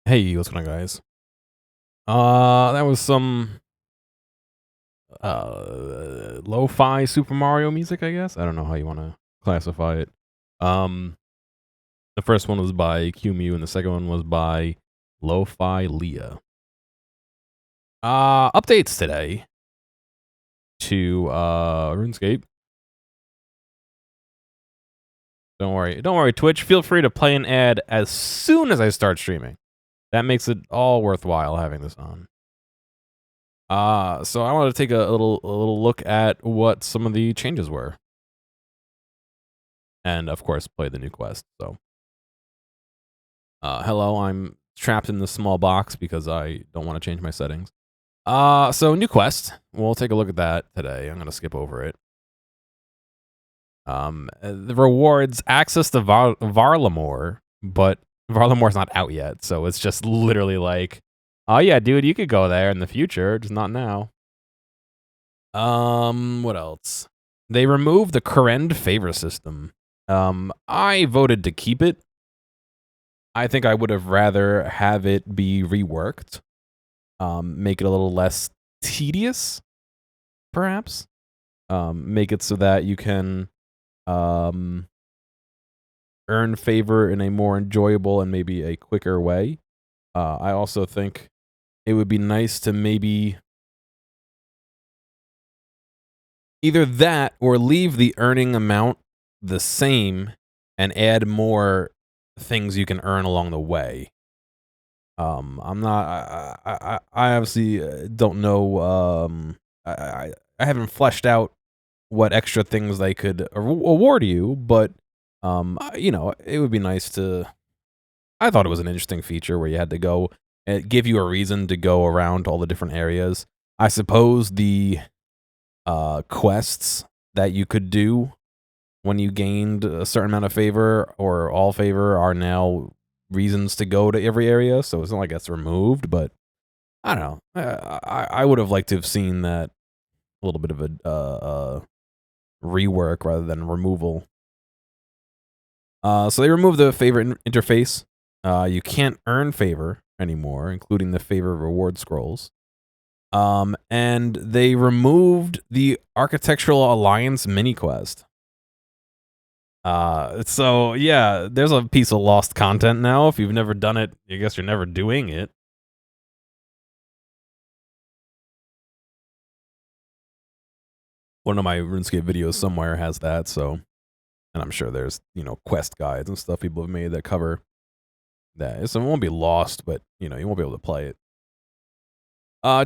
Hey, what's going on, guys? That was some lo-fi Super Mario music, I guess. I don't know how you want to classify it. Um, the first one was by QMU, and the second one was by Lo-Fi Leah. Updates today to RuneScape. Don't worry, Twitch. Feel free to play an ad as soon as I start streaming. That makes it all worthwhile having this on. So I wanted to take a little look at what some of the changes were, and of course, play the new quest. So, hello, I'm trapped in this small box because I don't want to change my settings. So new quest. We'll take a look at that today. I'm gonna skip over it. The rewards access to Varlamore, but Varlamore's not out yet, so it's just literally like, oh yeah, dude, you could go there in the future, just not now. What else? They removed the Kourend favor system. I voted to keep it. I think I would have rather have it be reworked. Make it a little less tedious, perhaps. Make it so that you can earn favor in a more enjoyable and maybe a quicker way. I also think it would be nice to maybe either that or leave the earning amount the same and add more things you can earn along the way. I'm not. I obviously don't know. I haven't fleshed out what extra things they could award you, but you know, it would be nice to. I thought it was an interesting feature where you had to go and give you a reason to go around all the different areas. I suppose the quests that you could do when you gained a certain amount of favor or all favor are now reasons to go to every area, so it's not like that's removed, but I don't know. I would have liked to have seen that a little bit of a rework rather than removal. So they removed the favor interface. You can't earn favor anymore, including the favor reward scrolls. And they removed the Architectural Alliance mini quest. So yeah, there's a piece of lost content now. If you've never done it, I guess you're never doing it. One of my RuneScape videos somewhere has that, so, and I'm sure there's, you know, quest guides and stuff people have made that cover that. So it won't be lost, but, you know, you won't be able to play it.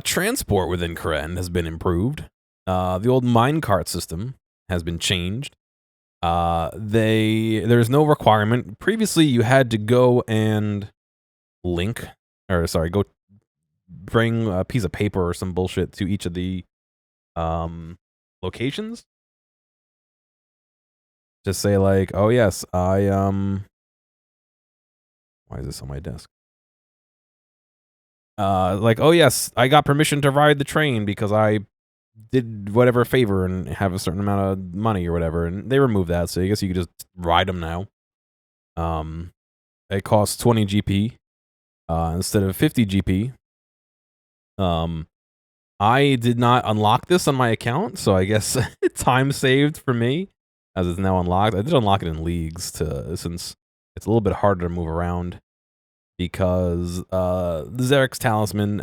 Transport within Kourend has been improved. The old minecart system has been changed. There's no requirement. Previously, you had to go and go bring a piece of paper or some bullshit to each of the locations. Just say like, oh yes, why is this on my desk? Like, oh yes, I got permission to ride the train because I did whatever favor and have a certain amount of money or whatever, and they removed that, so I guess you could just ride them now. It costs 20 GP instead of 50 GP. I did not unlock this on my account, so I guess time saved for me as it's now unlocked. I did unlock it in leagues since it's a little bit harder to move around because the Xeric's Talisman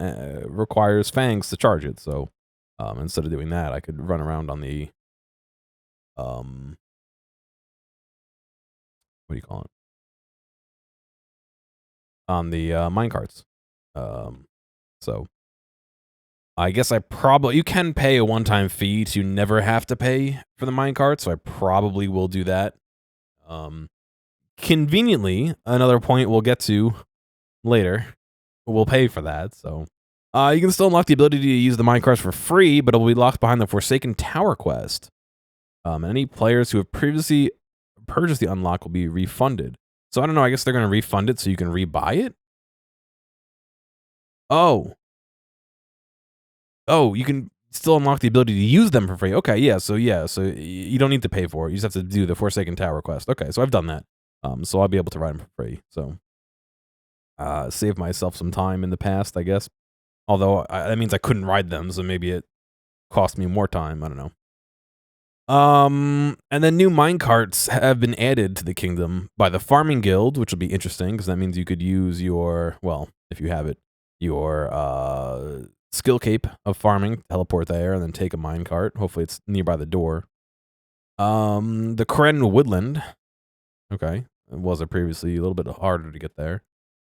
requires fangs to charge it, so instead of doing that, I could run around on the what do you call it? On the minecarts. So I guess you can pay a one-time fee to never have to pay for the minecart, so I probably will do that. Conveniently, another point we'll get to later, we'll pay for that, so you can still unlock the ability to use the minecarts for free, but it will be locked behind the Forsaken Tower quest. Any players who have previously purchased the unlock will be refunded. So I don't know, I guess they're going to refund it so you can rebuy it? Oh, you can still unlock the ability to use them for free. Okay, yeah, so you don't need to pay for it. You just have to do the Forsaken Tower quest. Okay, so I've done that. So I'll be able to ride them for free. So Saved myself some time in the past, I guess. Although that means I couldn't ride them, so maybe it cost me more time. I don't know. And then new minecarts have been added to the kingdom by the farming guild, which will be interesting because that means you could use your, well, if you have it, your skill cape of farming, teleport there, and then take a minecart. Hopefully, it's nearby the door. The Kourend woodland. Okay, it was it previously a little bit harder to get there.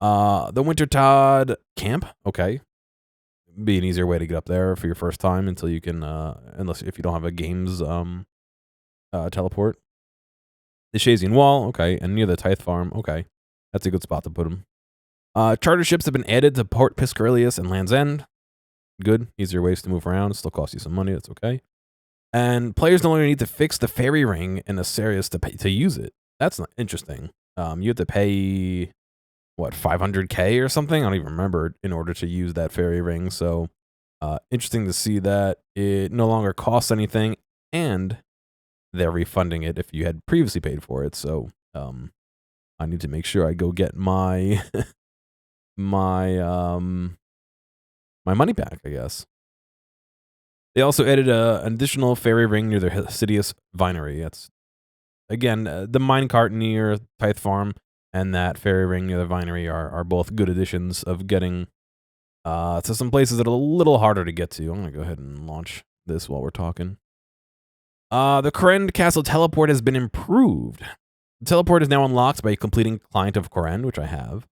The Wintertod camp. Okay, be an easier way to get up there for your first time until you can, unless if you don't have a games teleport. The Shazian Wall, okay, and near the Tithe Farm, okay, that's a good spot to put them. Charter ships have been added to Port Piscarius and Land's End. Good, easier ways to move around. Still costs you some money. That's okay. And players no longer need to fix the fairy ring in Asarius to use it. That's not interesting. You have to pay what 500k or something. I don't even remember in order to use that fairy ring. So interesting to see that it no longer costs anything, and they're refunding it if you had previously paid for it. So I need to make sure I go get my my money back, I guess. They also added an additional fairy ring near the Hideous Vinery. That's, again, the minecart near Tithe Farm and that fairy ring near the Vinery are both good additions of getting to some places that are a little harder to get to. I'm going to go ahead and launch this while we're talking. The Kourend Castle teleport has been improved. The teleport is now unlocked by completing Client of Kourend, which I have.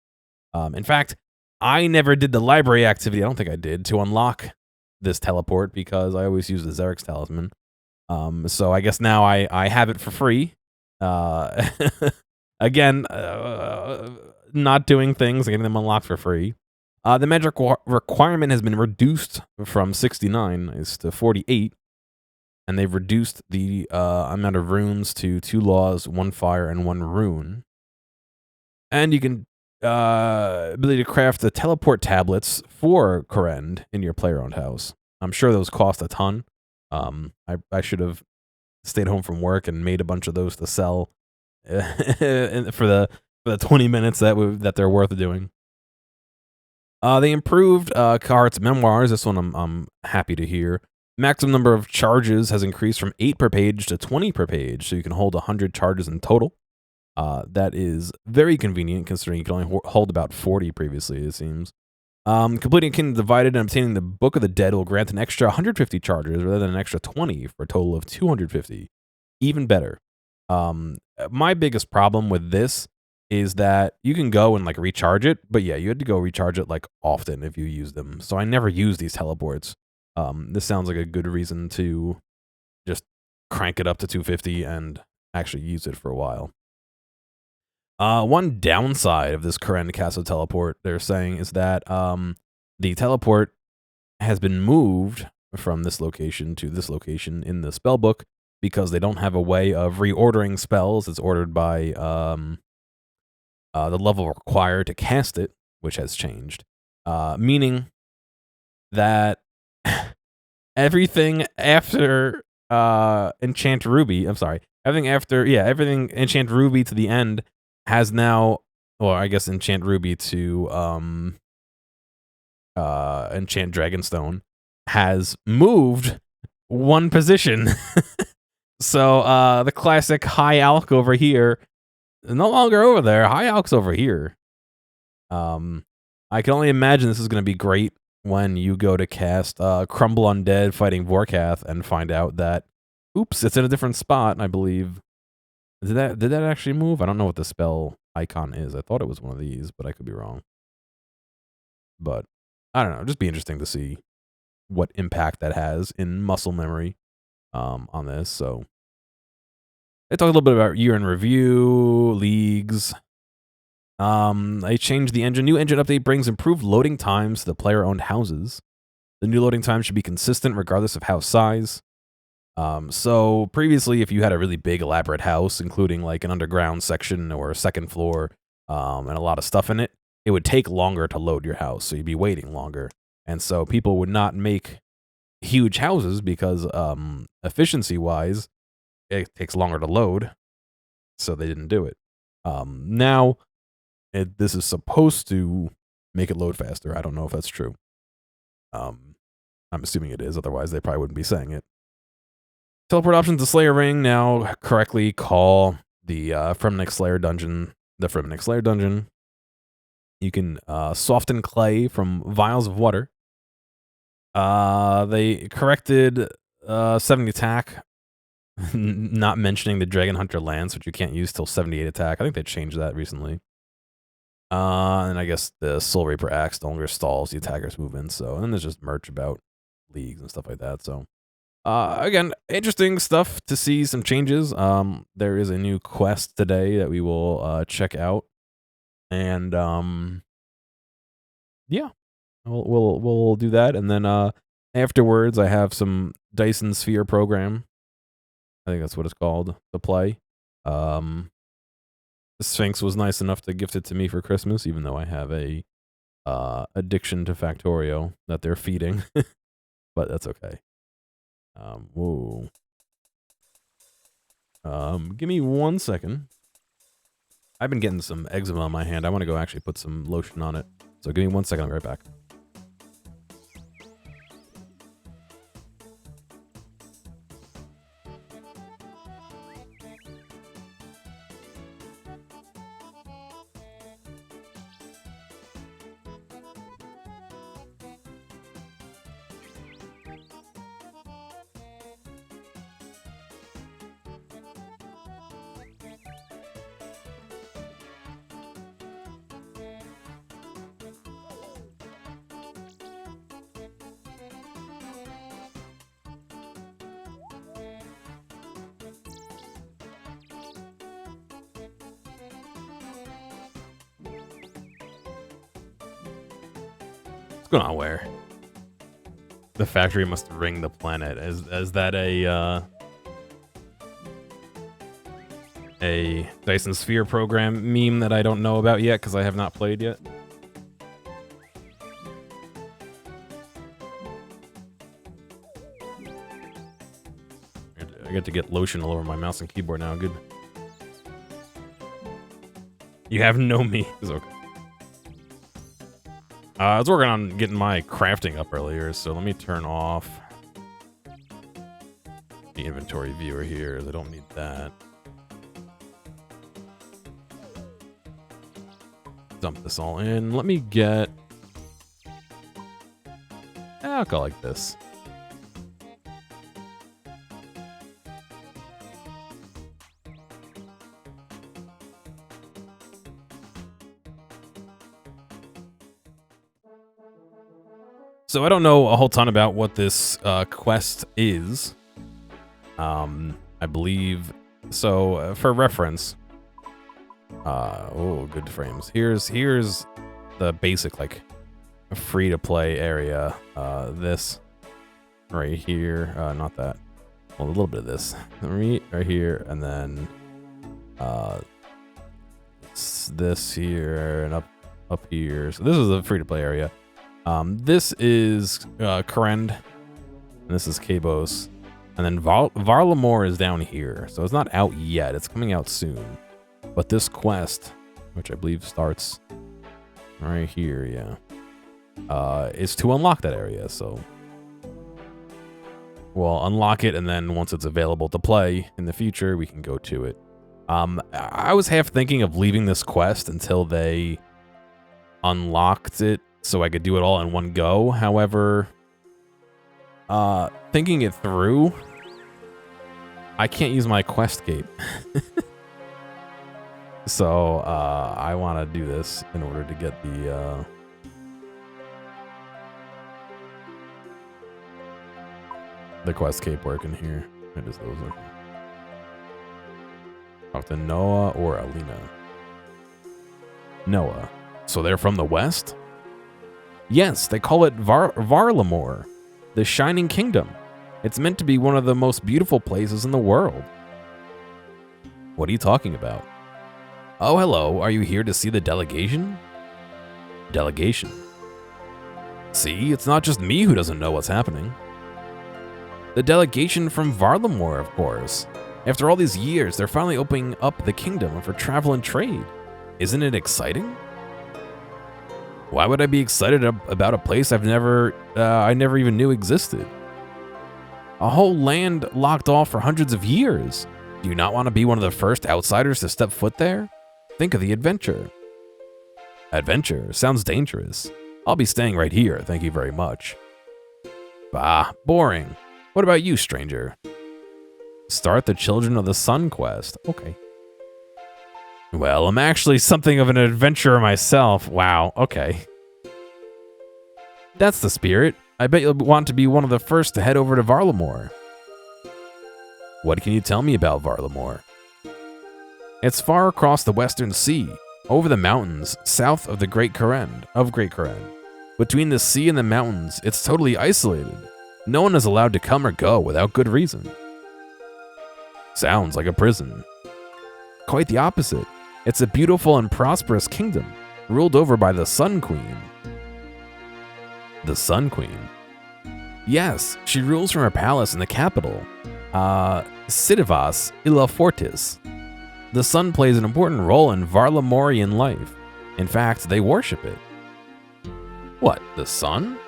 In fact, I never did the library activity, I don't think I did, to unlock this teleport because I always use the Xerix Talisman. So I guess now I have it for free. Again, not doing things, getting them unlocked for free. The magic requirement has been reduced from 69 to 48. And they've reduced the amount of runes to 2 laws, 1 fire, and 1 rune. And you can ability to craft the teleport tablets for Kourend in your player-owned house. I'm sure those cost a ton. I should have stayed home from work and made a bunch of those to sell for the 20 minutes that they're worth doing. They improved Cart's memoirs. This one I'm happy to hear. Maximum number of charges has increased from 8 per page to 20 per page, so you can hold 100 charges in total. That is very convenient, considering you can only hold about 40 previously, it seems. Completing Kingdom Divided and obtaining the Book of the Dead will grant an extra 150 charges rather than an extra 20 for a total of 250. Even better. My biggest problem with this is that you can go and like recharge it, but yeah, you had to go recharge it like often if you use them. So I never use these teleports. This sounds like a good reason to just crank it up to 250 and actually use it for a while. One downside of this Kourend Castle teleport, they're saying, is that the teleport has been moved from this location to this location in the spell book because they don't have a way of reordering spells. It's ordered by the level required to cast it, which has changed, meaning that everything after Enchant Ruby, I'm sorry, everything Enchant Ruby to the end has now, or I guess Enchant Ruby to Enchant Dragonstone has moved 1 position. So the classic High Alch over here is no longer over there. High Alch's over here. I can only imagine this is going to be great when you go to cast Crumble Undead fighting Vorkath and find out that, oops, it's in a different spot, I believe. Did that actually move? I don't know what the spell icon is. I thought it was one of these, but I could be wrong. But I don't know. Just be interesting to see what impact that has in muscle memory on this. So they talk a little bit about year in review, leagues. They changed the engine. New engine update brings improved loading times to the player-owned houses. The new loading time should be consistent regardless of house size. So previously, if you had a really big, elaborate house, including like an underground section or a second floor, and a lot of stuff in it, it would take longer to load your house. So you'd be waiting longer. And so people would not make huge houses because, efficiency-wise, it takes longer to load. So they didn't do it. Now, This is supposed to make it load faster. I don't know if that's true. I'm assuming it is. Otherwise, they probably wouldn't be saying it. Teleport options to Slayer Ring now correctly call the Fremenic Slayer dungeon the Fremenic Slayer dungeon. You can soften clay from vials of water. They corrected 70 attack, not mentioning the Dragon Hunter Lance, which you can't use till 78 attack. I think they changed that recently. And I guess the Soul Reaper Axe no longer stalls the attacker's movement. So, and then there's just merch about leagues and stuff like that. So, again, interesting stuff to see some changes. There is a new quest today that we will check out, and yeah, we'll do that, and then afterwards, I have some Dyson Sphere program. I think that's what it's called to play. Sphinx was nice enough to gift it to me for Christmas, even though I have a addiction to Factorio that they're feeding, but that's okay. Whoa. Give me 1 second. I've been getting some eczema on my hand. I want to go actually put some lotion on it. So give me 1 second. I'll be right back. What's going on where? The factory must ring the planet. Is that a Dyson Sphere program meme that I don't know about yet because I have not played yet? I get to get lotion all over my mouse and keyboard now. Good. You have no me. It's okay. I was working on getting my crafting up earlier, so let me turn off the inventory viewer here, as I don't need that. Dump this all in. Let me get... I'll go like this. So I don't know a whole ton about what this quest is. I believe so. For reference, oh, good frames. Here's the basic like free to play area. This right here, not that. Well, a little bit of this right here, and then this here and up here. So this is a free to play area. This is Kourend, and this is Cabos, and then Varlamore is down here. So it's not out yet. It's coming out soon. But this quest, which I believe starts right here, yeah, is to unlock that area. So we'll unlock it, and then once it's available to play in the future, we can go to it. I was half thinking of leaving this quest until they unlocked it, so I could do it all in one go. However, thinking it through, I can't use my quest gate. So, I want to do this in order to get the quest cape working here. Where does those work? Talk to Noah or Alina. Noah. So they're from the west? Yes, they call it Varlamore, the Shining Kingdom. It's meant to be one of the most beautiful places in the world. What are you talking about? Oh, hello. Are you here to see the delegation? Delegation. See, it's not just me who doesn't know what's happening. The delegation from Varlamore, of course. After all these years, they're finally opening up the kingdom for travel and trade. Isn't it exciting? Why would I be excited about a place I never even knew existed? A whole land locked off for hundreds of years. Do you not want to be one of the first outsiders to step foot there? Think of the adventure. Adventure? Sounds dangerous. I'll be staying right here, thank you very much. Bah, boring. What about you, stranger? Start the Children of the Sun quest. Okay. Well, I'm actually something of an adventurer myself. Wow, okay. That's the spirit. I bet you'll want to be one of the first to head over to Varlamore. What can you tell me about Varlamore? It's far across the Western Sea, over the mountains, south of the Great Kourend, Between the sea and the mountains, it's totally isolated. No one is allowed to come or go without good reason. Sounds like a prison. Quite the opposite. It's a beautiful and prosperous kingdom, ruled over by the Sun Queen. The Sun Queen? Yes, she rules from her palace in the capital, Sidivas Illa Fortis. The sun plays an important role in Varlamorian life. In fact, they worship it. What, the sun?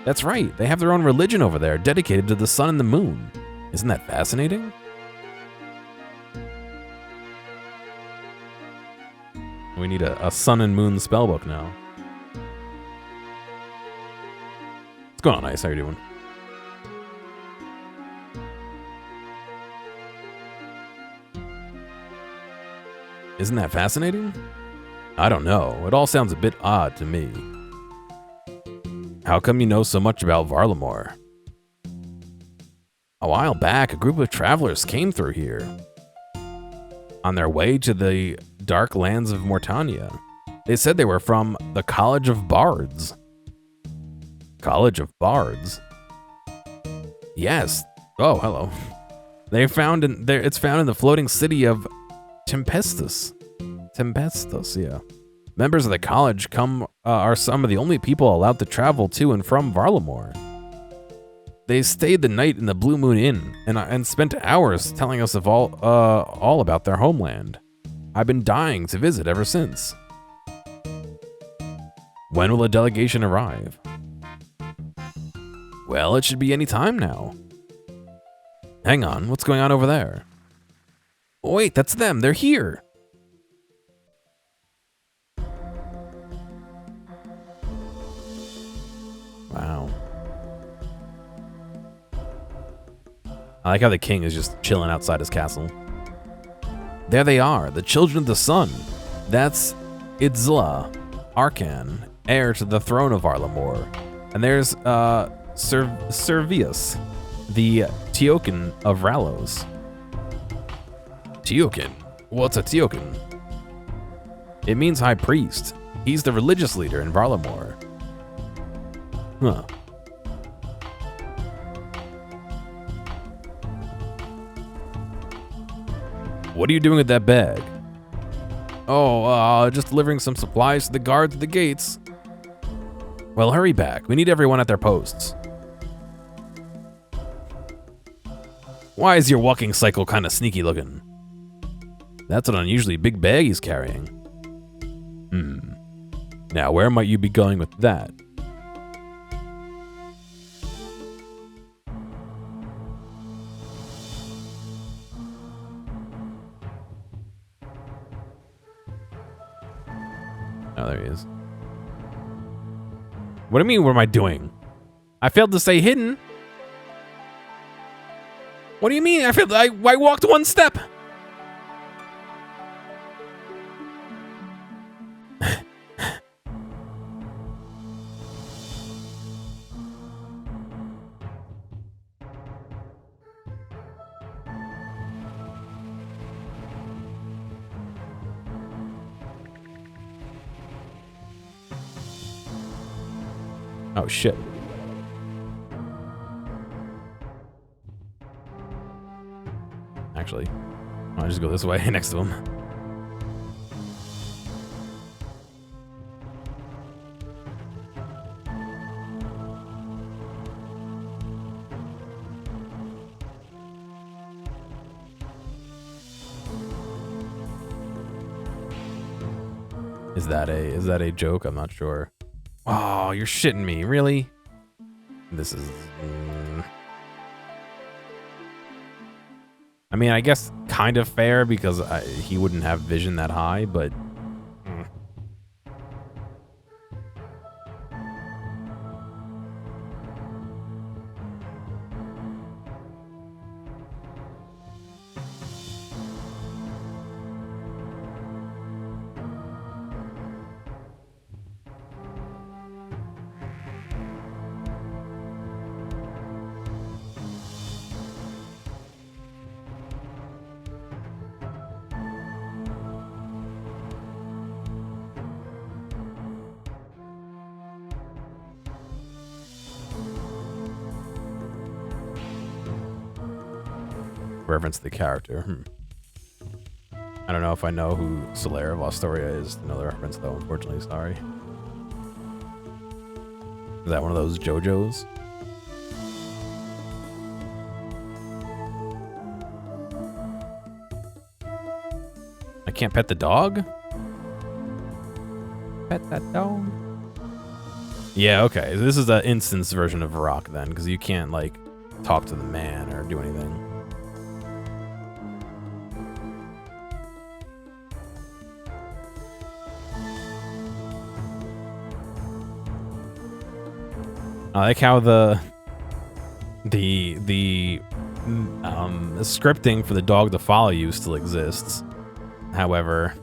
That's right, they have their own religion over there, dedicated to the sun and the moon. Isn't that fascinating? We need a sun and moon spellbook now. What's going on, Ice? How you doing? Isn't that fascinating? I don't know. It all sounds a bit odd to me. How come you know so much about Varlamore? A while back, a group of travelers came through here. On their way to the dark lands of Mortania. They said they were from the College of Bards. College of Bards? Yes. Oh, hello. It's found in the floating city of Tempestus. Tempestus, yeah. Members of the college are some of the only people allowed to travel to and from Varlamore. They stayed the night in the Blue Moon Inn and spent hours telling us all about their homeland. I've been dying to visit ever since. When will the delegation arrive? Well, it should be any time now. Hang on, what's going on over there? Wait, that's them, they're here. Wow. I like how the king is just chilling outside his castle. There they are, the children of the sun. That's Idzla, Arcan, heir to the throne of Varlamore. And there's Servius, the Teokin of Ralos. Teokin? What's a Teokin? It means high priest. He's the religious leader in Varlamore. Huh. What are you doing with that bag? Oh, just delivering some supplies to the guards at the gates. Well, hurry back. We need everyone at their posts. Why is your walking cycle kind of sneaky looking? That's an unusually big bag he's carrying. Now, where might you be going with that? Oh, there he is. What do you mean, what am I doing? I failed to say hidden. What do you mean? I walked one step. Oh, shit. Actually, I'll just go this way next to him. Is that a joke? I'm not sure. Oh, you're shitting me, really? This is. I mean, I guess kind of fair because he wouldn't have vision that high, but. Reference the character. I don't know if I know who Solaire of Astoria is. Another reference, though, unfortunately. Sorry. Is that one of those JoJo's? I can't pet the dog? Pet that dog? Yeah, okay. This is the instance version of Rock, then, because you can't, like, talk to the man or do anything. I like how the scripting for the dog to follow you still exists. However,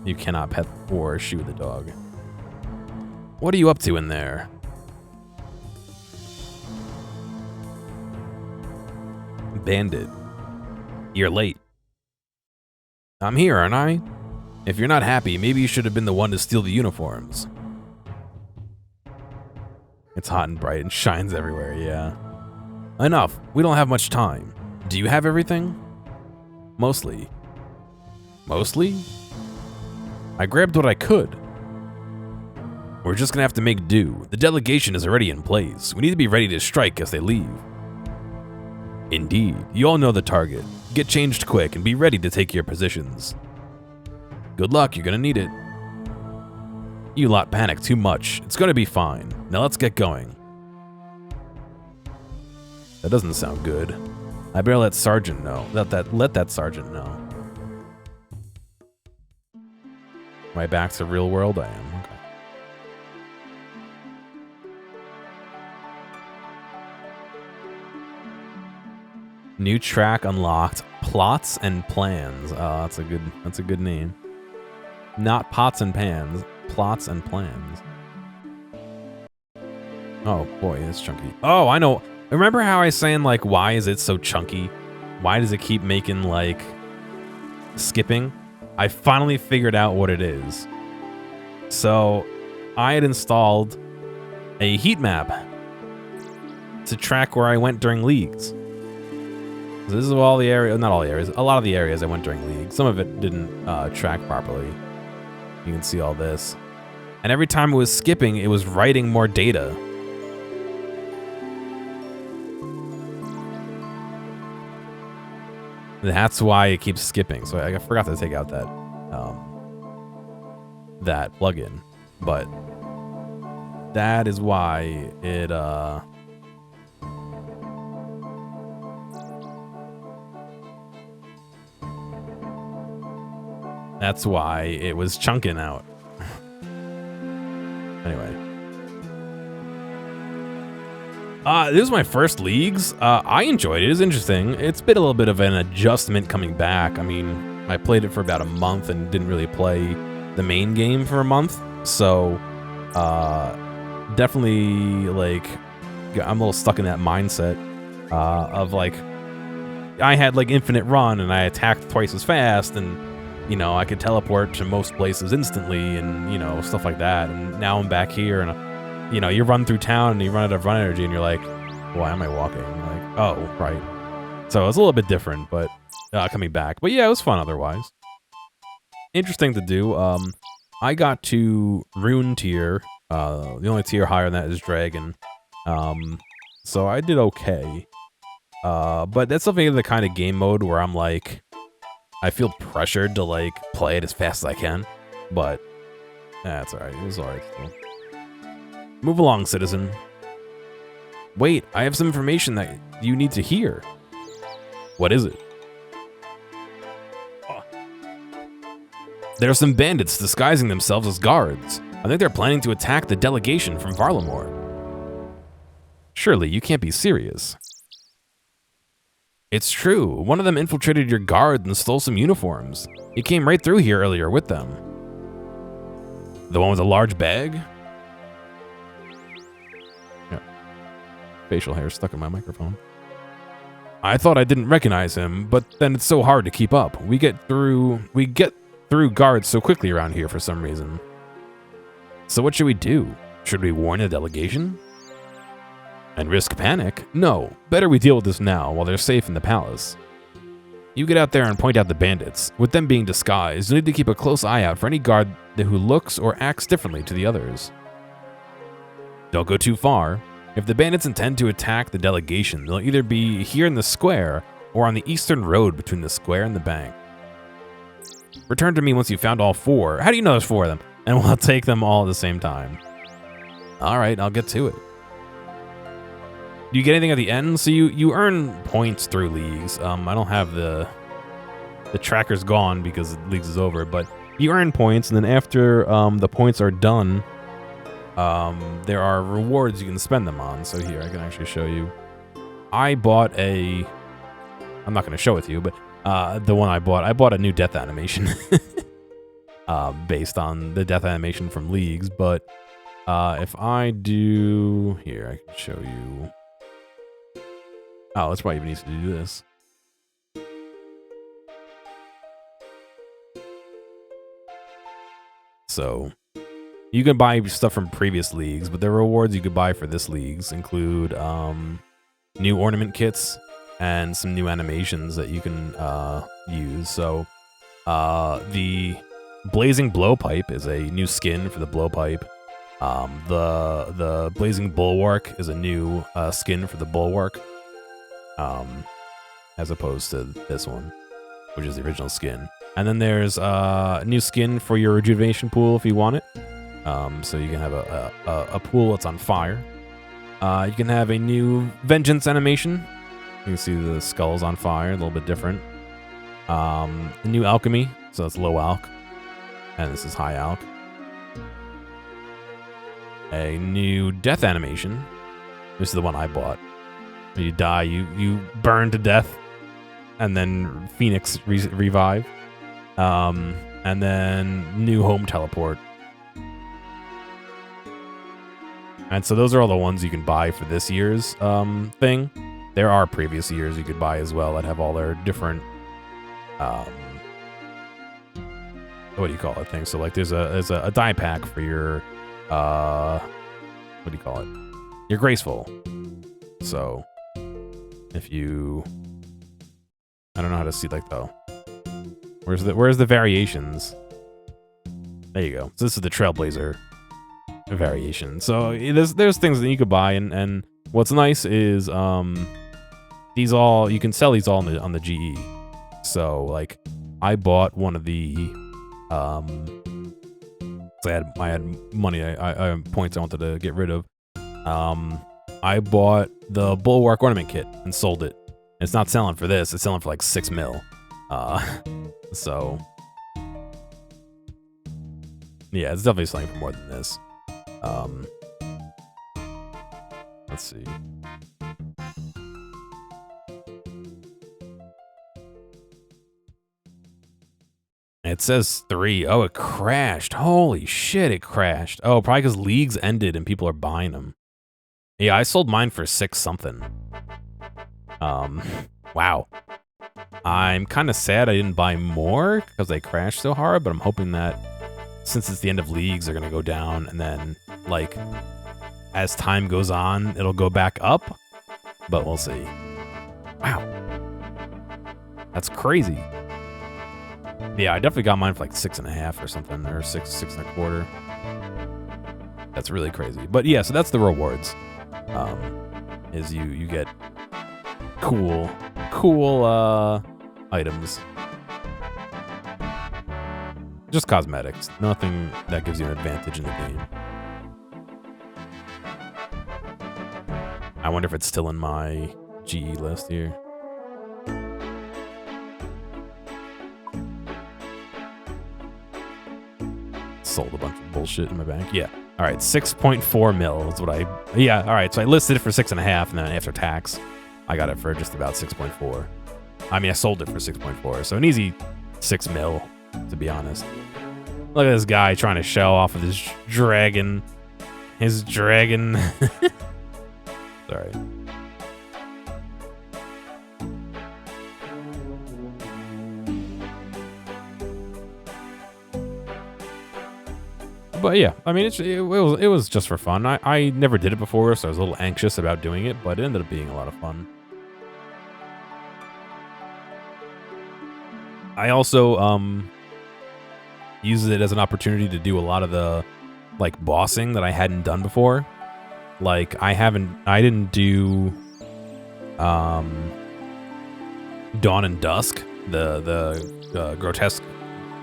you cannot pet or shoot the dog. What are you up to in there? Bandit. You're late. I'm here, aren't I? If you're not happy, maybe you should have been the one to steal the uniforms. It's hot and bright and shines everywhere, yeah. Enough. We don't have much time. Do you have everything? Mostly. Mostly? I grabbed what I could. We're just gonna have to make do. The delegation is already in place. We need to be ready to strike as they leave. Indeed. You all know the target. Get changed quick and be ready to take your positions. Good luck, you're gonna need it. You lot panic too much. It's gonna be fine. Now let's get going. That doesn't sound good. I better let Sergeant know. Let that Sergeant know. Am I back to real world? I am. Okay. New track unlocked. Plots and plans. That's a good name. Not pots and pans. Plots and plans. Oh boy, it's chunky. Oh, I know. Remember how I was saying, like, why is it so chunky? Why does it keep making, like, skipping? I finally figured out what it is. So, I had installed a heat map to track where I went during leagues. So this is all the areas, not all the areas, a lot of the areas I went during league. Some of it didn't track properly. You can see all this. And every time it was skipping, it was writing more data. That's why it keeps skipping. So I forgot to take out that that plugin, but that is why it that's why it was chunking out. Anyway. This was my first leagues. I enjoyed it. It was interesting. It's been a little bit of an adjustment coming back. I mean, I played it for about a month and didn't really play the main game for a month. So, definitely, like, I'm a little stuck in that mindset of, like, I had, like, infinite run and I attacked twice as fast and, you know, I could teleport to most places instantly and, you know, stuff like that. And now I'm back here and you know, you run through town and you run out of run energy and you're like, why am I walking? Like, oh, right. So it's a little bit different, but coming back. But yeah, it was fun otherwise. Interesting to do. I got to Rune tier. The only tier higher than that is Dragon. So I did okay. But that's something of the kind of game mode where I'm like, I feel pressured to like play it as fast as I can, but that's alright. It was alright still. Move along, citizen. Wait, I have some information that you need to hear. What is it? There are some bandits disguising themselves as guards. I think they're planning to attack the delegation from Varlamore. Surely, you can't be serious. It's true. One of them infiltrated your guard and stole some uniforms. He came right through here earlier with them. The one with a large bag? Yeah. Facial hair stuck in my microphone. I thought I didn't recognize him, but then it's so hard to keep up. We get through guards so quickly around here for some reason. So what should we do? Should we warn the delegation? And risk panic? No, better we deal with this now while they're safe in the palace. You get out there and point out the bandits. With them being disguised, you need to keep a close eye out for any guard who looks or acts differently to the others. Don't go too far. If the bandits intend to attack the delegation, they'll either be here in the square or on the eastern road between the square and the bank. Return to me once you've found all 4. How do you know there's 4 of them? And we'll take them all at the same time. Alright, I'll get to it. Do you get anything at the end? So you earn points through leagues. I don't have the tracker's gone because leagues is over, but you earn points, and then after the points are done, there are rewards you can spend them on. So here, I can actually show you. I bought a... I'm not going to show it to you, but the one I bought a new death animation based on the death animation from leagues. But if I do... Here, I can show you... Oh, that's why you need to do this. So, you can buy stuff from previous leagues, but the rewards you could buy for this leagues include new ornament kits and some new animations that you can use. So, the Blazing Blowpipe is a new skin for the blowpipe. The Blazing Bulwark is a new skin for the bulwark. As opposed to this one, which is the original skin. And then there's a new skin for your rejuvenation pool if you want it. So you can have a pool that's on fire. You can have a new vengeance animation. You can see the skull's on fire, a little bit different. A new alchemy, so that's low alch. And this is high alch. A new death animation. This is the one I bought. You die, you burn to death, and then Phoenix revive. And then new home teleport. And so those are all the ones you can buy for this year's thing. There are previous years you could buy as well that have all their different what do you call it thing? So like there's a die pack for your what do you call it? Your graceful. So if you, I don't know how to see like though. Where's the variations? There you go. So this is the Trailblazer variation. So there's things that you could buy, and what's nice is these all, you can sell these all on the GE. So like I bought one of the so I had money, I points I wanted to get rid of. I bought the Bulwark ornament kit and sold it. It's not selling for this. It's selling for like 6 mil. So yeah, it's definitely selling for more than this. Let's see. It says 3. Oh, it crashed. Holy shit, it crashed. Oh, probably because leagues ended and people are buying them. Yeah, I sold mine for 6 something. Wow. I'm kind of sad I didn't buy more because they crashed so hard, but I'm hoping that since it's the end of leagues, they're going to go down, and then, like, as time goes on, it'll go back up, but we'll see. Wow. That's crazy. Yeah, I definitely got mine for like 6.5 or something, or 6.25. That's really crazy. But yeah, so that's the rewards. Is you get cool items. Just cosmetics. Nothing that gives you an advantage in the game. I wonder if it's still in my GE list here. Sold a bunch of bullshit in my bank. Yeah. All right, 6.4 mil is what I... Yeah, all right, so I listed it for 6.5, and then after tax, I got it for just about 6.4. I mean, I sold it for 6.4, so an easy 6 mil, to be honest. Look at this guy trying to show off with his dragon. His dragon. Sorry. But yeah, I mean, it was just for fun. I never did it before, so I was a little anxious about doing it, but it ended up being a lot of fun. I also used it as an opportunity to do a lot of the like bossing that I hadn't done before. Like I didn't do Dawn and Dusk, the grotesque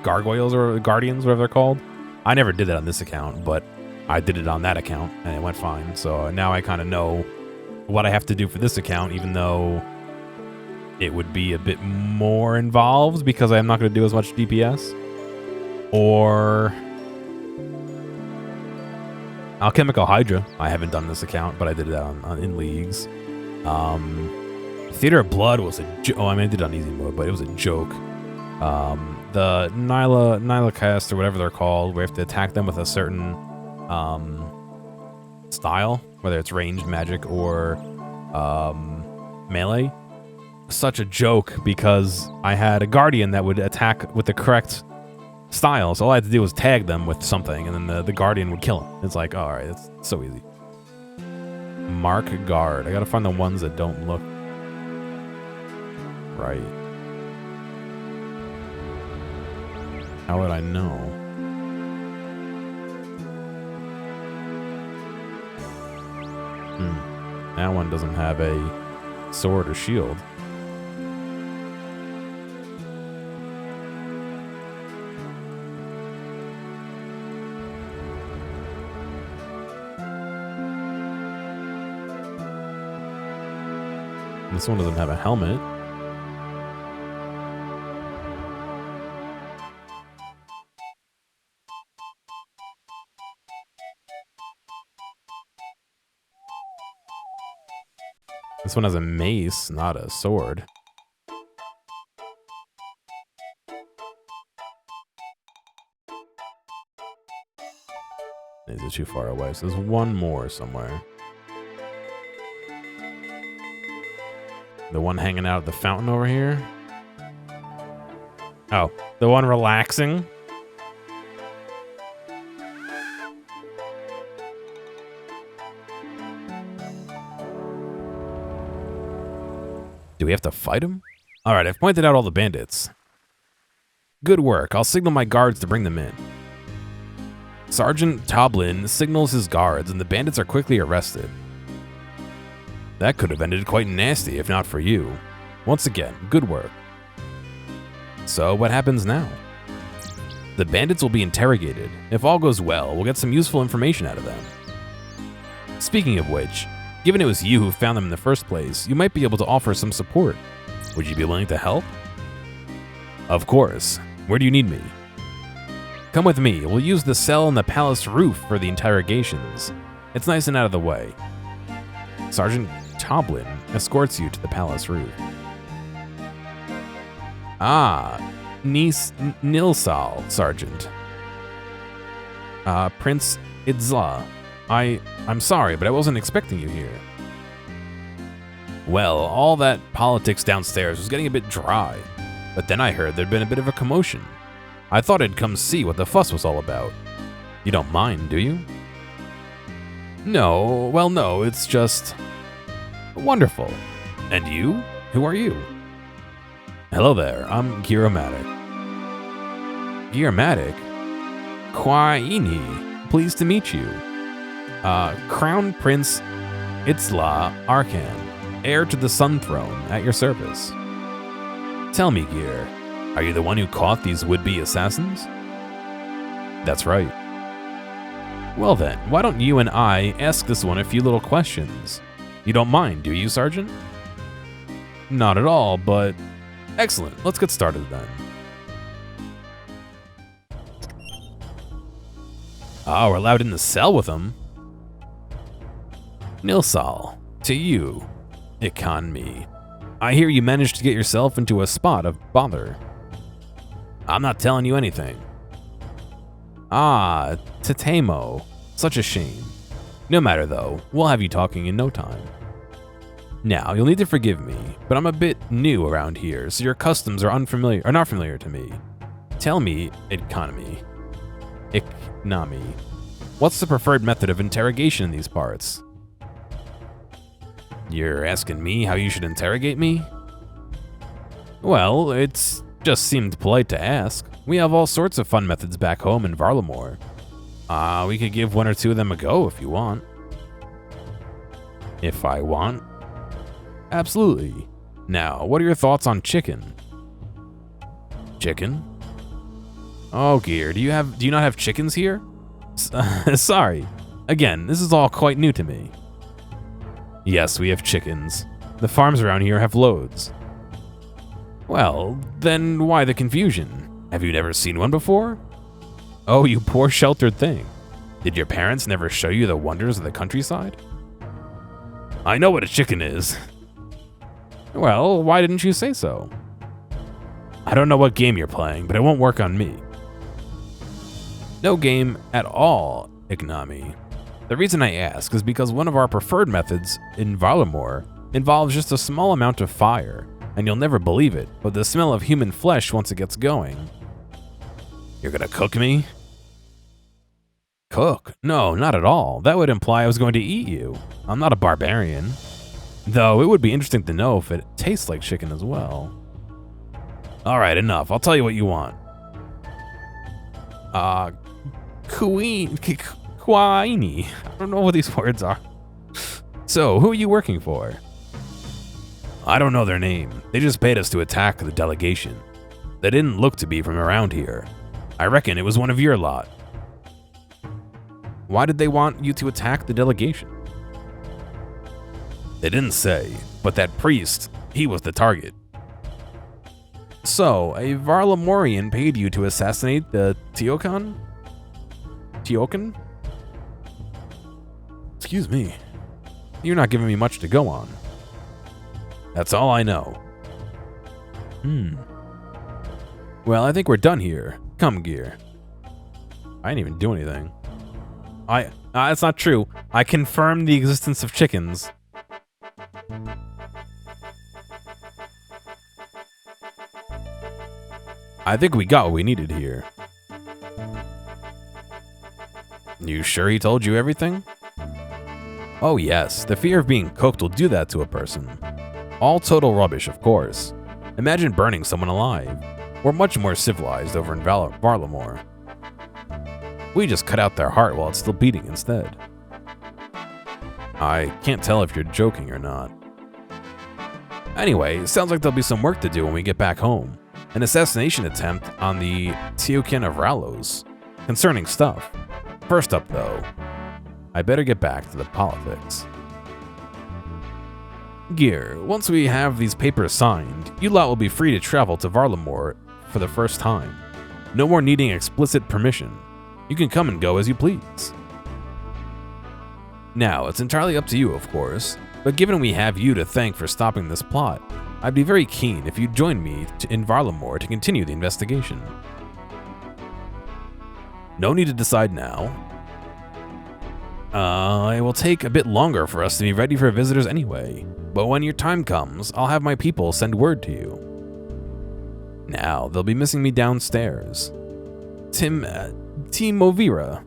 gargoyles or guardians, whatever they're called. I never did that on this account, but I did it on that account, and it went fine. So now I kind of know what I have to do for this account, even though it would be a bit more involved because I'm not going to do as much DPS. Or Alchemical Hydra. I haven't done this account, but I did that in leagues. Theater of Blood was a joke. Oh, I mean, I did it on easy mode, but it was a joke. The Nyla cast, or whatever they're called, where you have to attack them with a certain style, whether it's ranged magic or melee. Such a joke because I had a guardian that would attack with the correct style, so all I had to do was tag them with something, and then the guardian would kill him. It's like, oh, all right, it's so easy. Mark Guard. I gotta find the ones that don't look right. How would I know? That one doesn't have a sword or shield. This one doesn't have a helmet. This one has a mace, not a sword. These are too far away, so there's one more somewhere. The one hanging out at the fountain over here? Oh, the one relaxing? Do we have to fight him? Alright, I've pointed out all the bandits. Good work. I'll signal my guards to bring them in. Sergeant Toblin signals his guards, and the bandits are quickly arrested. That could have ended quite nasty if not for you. Once again, good work. So, what happens now? The bandits will be interrogated. If all goes well, we'll get some useful information out of them. Speaking of which, given it was you who found them in the first place, you might be able to offer some support. Would you be willing to help? Of course. Where do you need me? Come with me. We'll use the cell on the palace roof for the interrogations. It's nice and out of the way. Sergeant Toblin escorts you to the palace roof. Ah, Niece Nilsal, Sergeant. Prince Idzla. I'm sorry, but I wasn't expecting you here. Well, all that politics downstairs was getting a bit dry, but then I heard there'd been a bit of a commotion. I thought I'd come see what the fuss was all about. You don't mind, do you? No, well, no, it's just... wonderful. And you? Who are you? Hello there, I'm Giromatic. Giromatic? Kwaini, pleased to meet you. Crown Prince Itzla Arkan, heir to the Sun Throne, at your service. Tell me, Gir, are you the one who caught these would-be assassins? That's right. Well then, why don't you and I ask this one a few little questions? You don't mind, do you, Sergeant? Not at all, but excellent. Let's get started then. Oh, we're allowed in the cell with him. Nilsal, to you, Economy. I hear you managed to get yourself into a spot of bother. I'm not telling you anything. Ah, Tatemo. Such a shame. No matter though, we'll have you talking in no time. Now, you'll need to forgive me, but I'm a bit new around here, so your customs are not familiar to me. Tell me, Economy. What's the preferred method of interrogation in these parts? You're asking me how you should interrogate me? Well, it's just seemed polite to ask. We have all sorts of fun methods back home in Varlamore. We could give one or two of them a go if you want. If I want? Absolutely. Now, what are your thoughts on chicken? Chicken? Oh, Gear, do you not have chickens here? Sorry. Again, this is all quite new to me. Yes, we have chickens. The farms around here have loads. Well, then why the confusion? Have you never seen one before? Oh, you poor sheltered thing. Did your parents never show you the wonders of the countryside? I know what a chicken is. Well, why didn't you say so? I don't know what game you're playing, but it won't work on me. No game at all, Ignami. The reason I ask is because one of our preferred methods in Varlamore involves just a small amount of fire, and you'll never believe it, but the smell of human flesh once it gets going. You're gonna cook me? Cook? No, not at all. That would imply I was going to eat you. I'm not a barbarian. Though it would be interesting to know if it tastes like chicken as well. Alright, enough. I'll tell you what you want. Quaini. I don't know what these words are. So, who are you working for? I don't know their name. They just paid us to attack the delegation. They didn't look to be from around here. I reckon it was one of your lot. Why did they want you to attack the delegation? They didn't say, but that priest, he was the target. So, a Varlamorian paid you to assassinate the Teokan? Teokan? Excuse me. You're not giving me much to go on. That's all I know. Well, I think we're done here. Come, Gear. I didn't even do anything. That's not true. I confirmed the existence of chickens. I think we got what we needed here. You sure he told you everything? Oh yes, the fear of being cooked will do that to a person. All total rubbish, of course. Imagine burning someone alive. We're much more civilized over in Varlamore. We just cut out their heart while it's still beating instead. I can't tell if you're joking or not. Anyway, it sounds like there'll be some work to do when we get back home. An assassination attempt on the Teokan of Ralos. Concerning stuff. First up though, I better get back to the politics. Gear, once we have these papers signed, you lot will be free to travel to Varlamore for the first time. No more needing explicit permission. You can come and go as you please. Now, it's entirely up to you, of course, but given we have you to thank for stopping this plot, I'd be very keen if you'd join me in Varlamore to continue the investigation. No need to decide now. It will take a bit longer for us to be ready for visitors anyway, but when your time comes, I'll have my people send word to you. Now, they'll be missing me downstairs. Timovia,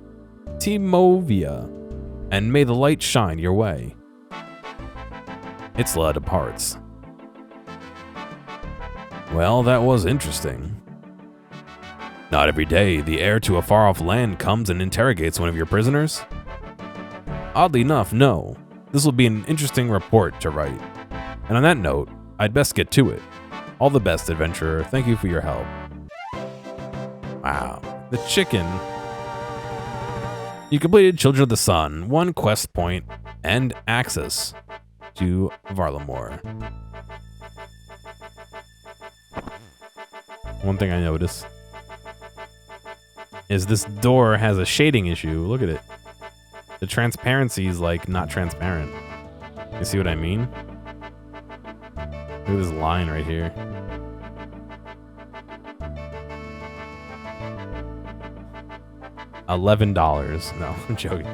and may the light shine your way. Itzla departs. Well, that was interesting. Not every day, the heir to a far-off land comes and interrogates one of your prisoners. Oddly enough, no. This will be an interesting report to write. And on that note, I'd best get to it. All the best, adventurer. Thank you for your help. Wow. The chicken You completed Children of the Sun, 1 quest point, and access to Varlamore. One thing I noticed is this door has a shading issue. Look at it. The transparency is like not transparent. You see what I mean? Look at this line right here. $11. No, I'm joking.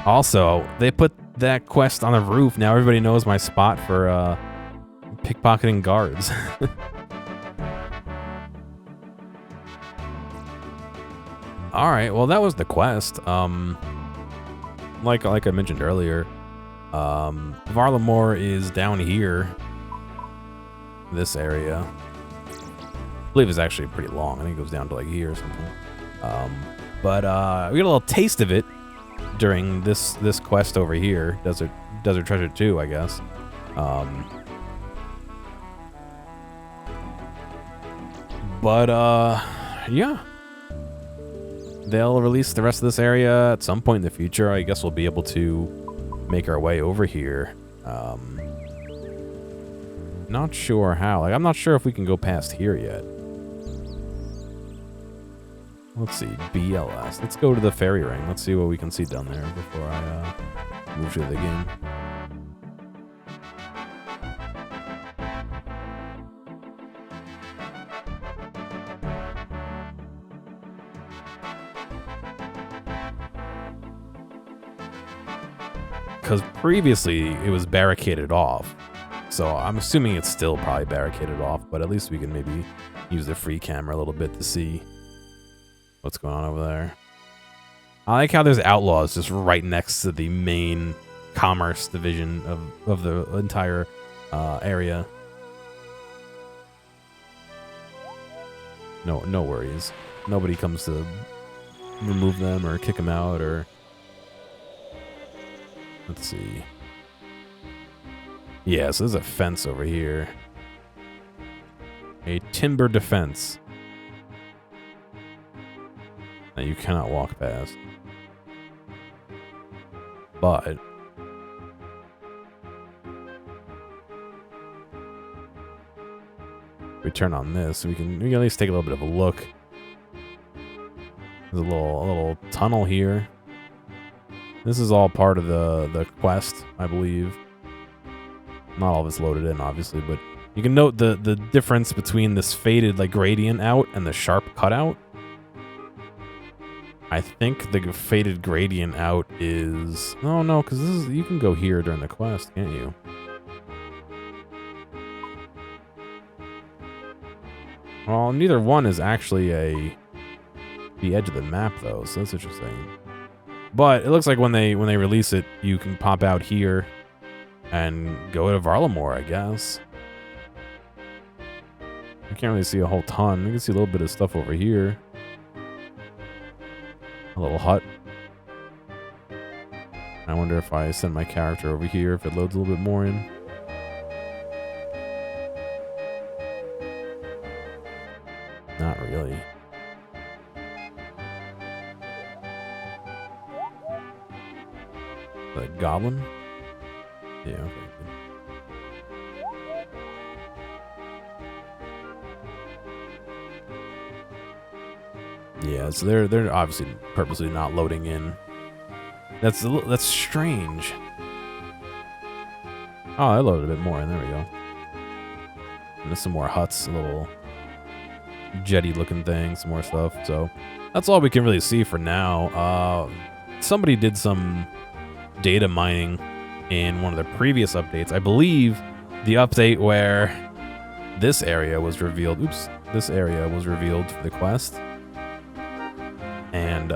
Also, they put that quest on the roof. Now everybody knows my spot for pickpocketing guards. All right, well that was the quest. Like I mentioned earlier, Varlamore is down here. This area, I believe, is actually pretty long. I think it goes down to like here or something. But we got a little taste of it during this quest over here, Desert Treasure 2, I guess. Yeah. They'll release the rest of this area at some point in the future. I guess we'll be able to make our way over here. Not sure how. Like, I'm not sure if we can go past here yet. Let's see. BLS. Let's go to the fairy ring. Let's see what we can see down there before I move to the game. Because previously it was barricaded off. So I'm assuming it's still probably barricaded off, but at least we can maybe use the free camera a little bit to see what's going on over there. I like how there's outlaws just right next to the main commerce division of the entire area. No worries. Nobody comes to remove them or kick them out or... Let's see. Yeah, so there's a fence over here. A timber defense that you cannot walk past. But if we turn on this, we can at least take a little bit of a look. There's a little tunnel here. This is all part of the quest, I believe. Not all of it's loaded in, obviously, but you can note the difference between this faded like gradient out and the sharp cutout. I think the faded gradient out is... No, because this is... You can go here during the quest, can't you? Well, neither one is actually the edge of the map, though, so that's interesting. But it looks like when they release it, you can pop out here and go to Varlamore, I guess. I can't really see a whole ton. You can see a little bit of stuff over here. A little hut. I wonder if I send my character over here, if it loads a little bit more in. Not really. The goblin? Yeah, okay. Yeah, so they're obviously purposely not loading in. That's strange. Oh, I loaded a bit more in. There we go. And there's some more huts, a little jetty-looking thing, some more stuff. So that's all we can really see for now. Somebody did some data mining in one of the previous updates. I believe the update where this area was revealed. Oops, this area was revealed for the quest. And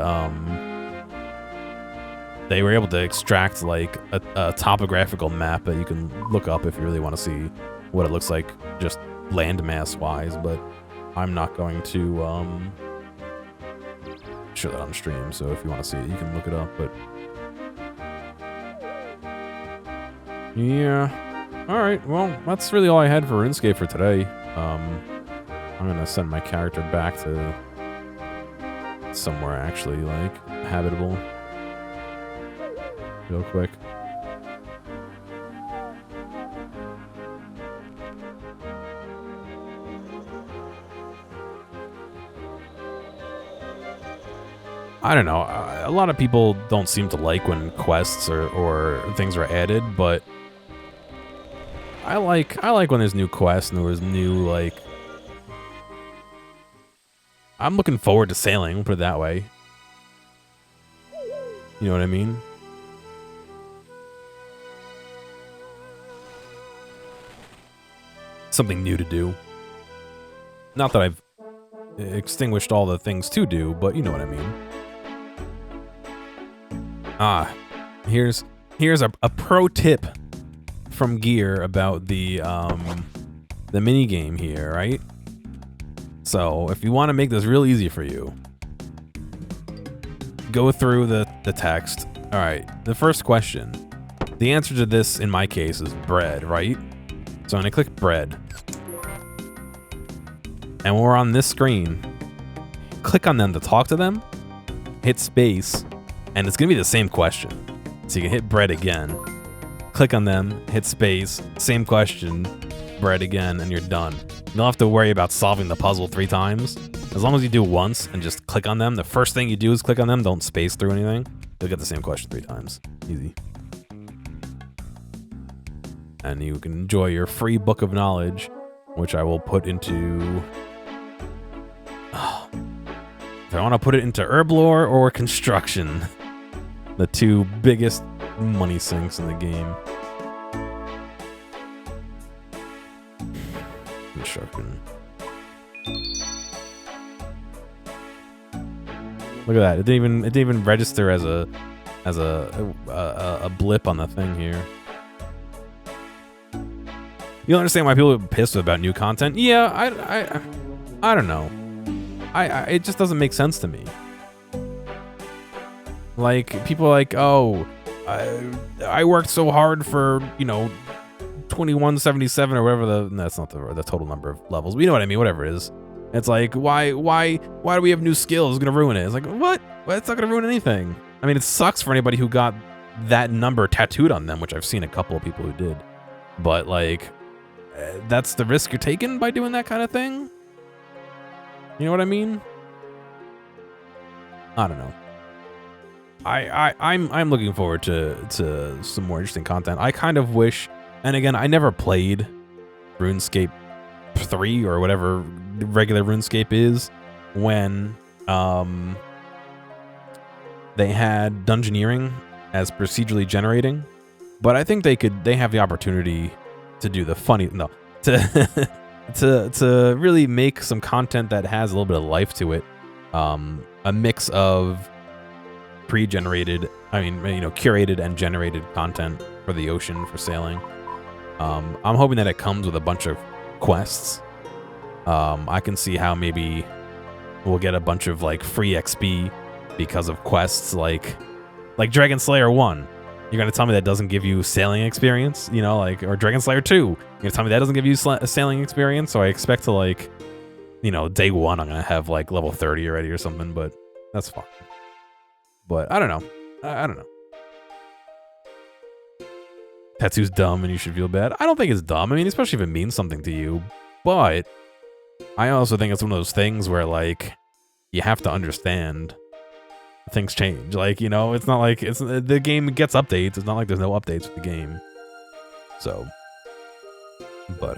they were able to extract like a topographical map that you can look up if you really want to see what it looks like just landmass wise, but I'm not going to show that on stream, so if you want to see it you can look it up. But yeah, all right, well, that's really all I had for RuneScape for today. I'm gonna send my character back to somewhere actually like habitable real quick. I don't know. A lot of people don't seem to like when quests or things are added, but I like when there's new quests and there's new like. I'm looking forward to sailing. Put it that way. You know what I mean? Something new to do. Not that I've extinguished all the things to do, but you know what I mean. Here's a pro tip from Gear about the mini game here, right? So if you want to make this real easy for you, go through the text. All right, the first question. The answer to this in my case is bread, right? So I'm gonna click bread. And when we're on this screen, click on them to talk to them, hit space, and it's gonna be the same question. So you can hit bread again, click on them, hit space, same question, bread again, and you're done. You don't have to worry about solving the puzzle 3 times. As long as you do it once and just click on them, the first thing you do is click on them, don't space through anything, you'll get the same question 3 times. Easy. And you can enjoy your free book of knowledge, which I will put into... If I want to put it into herb lore or construction, the 2 biggest money sinks in the game. Construction. Look at that! It didn't even register as a blip on the thing here. You don't understand why people are pissed about new content? Yeah, I don't know. It just doesn't make sense to me. Like, people are like, oh, I worked so hard for, 2177 or whatever that's not the total number of levels, but you know what I mean, whatever it is. It's like, why do we have new skills? It's gonna ruin it. It's like, what? Well, it's not gonna ruin anything. I mean, it sucks for anybody who got that number tattooed on them, which I've seen a couple of people who did. But, like, that's the risk you're taking by doing that kind of thing? You know what I mean? I don't know. I'm looking forward to some more interesting content. I kind of wish, and again, I never played RuneScape 3 or whatever regular RuneScape is when they had dungeoneering as procedurally generating, but I think they have the opportunity to do the funny to really make some content that has a little bit of life to it, a mix of pre-generated, curated and generated content for the ocean, for sailing. I'm hoping that it comes with a bunch of quests. I can see how maybe we'll get a bunch of like free XP because of quests like Dragon Slayer 1. You're gonna tell me that doesn't give you sailing experience, or Dragon Slayer 2. You're gonna tell me that doesn't give you sailing experience, so I expect to day 1 I'm gonna have like level 30 already or something, but that's fine. But I don't know. I don't know. Tattoo's dumb and you should feel bad. I don't think it's dumb. I mean, especially if it means something to you. But I also think it's one of those things where, like, you have to understand things change. Like, it's not like the game gets updates. It's not like there's no updates with the game. So, but,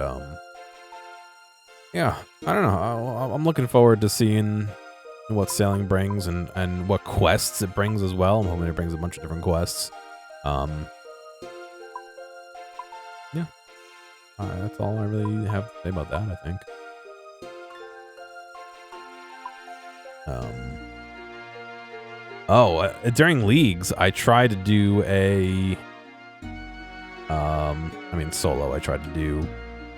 yeah, I don't know. I'm looking forward to seeing what sailing brings and what quests it brings as well. I'm hoping it brings a bunch of different quests. Yeah. That's all I really have to say about that, I think. During leagues, I tried to do solo, I tried to do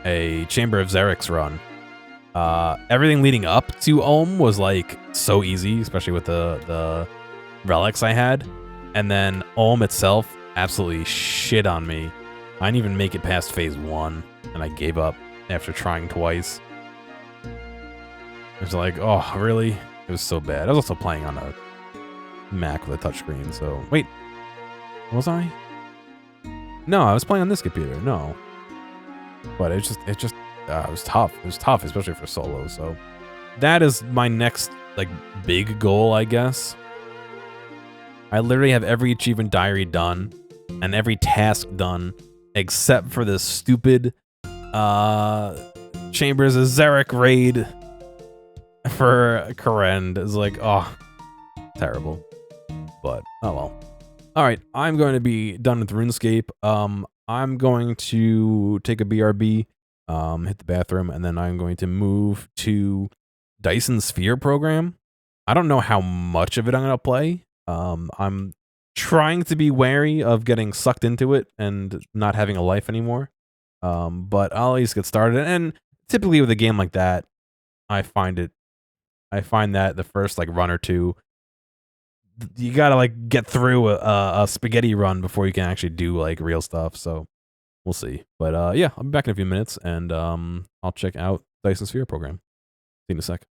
a Chamber of Xerix run. Everything leading up to Ohm was like so easy, especially with the relics I had. And then Ohm itself absolutely shit on me. I didn't even make it past phase 1, and I gave up after trying twice. It's like, oh, really? It was so bad. I was also playing on a Mac with a touchscreen, so... Wait. Was I? No, I was playing on this computer. No. But it was tough. It was tough, especially for solo, so... That is my next, like, big goal, I guess. I literally have every achievement diary done and every task done except for this stupid Chambers of Zarek raid for Kourend. It's like, oh, terrible. But, oh well. Alright, I'm going to be done with RuneScape. I'm going to take a BRB, hit the bathroom, and then I'm going to move to Dyson Sphere program. I don't know how much of it I'm going to play. I'm trying to be wary of getting sucked into it and not having a life anymore. But I'll at least get started. And typically with a game like that, I find that the first like run or two, you gotta like get through a spaghetti run before you can actually do like real stuff. So we'll see. But yeah, I'll be back in a few minutes, and I'll check out Dyson Sphere program. See you in a sec.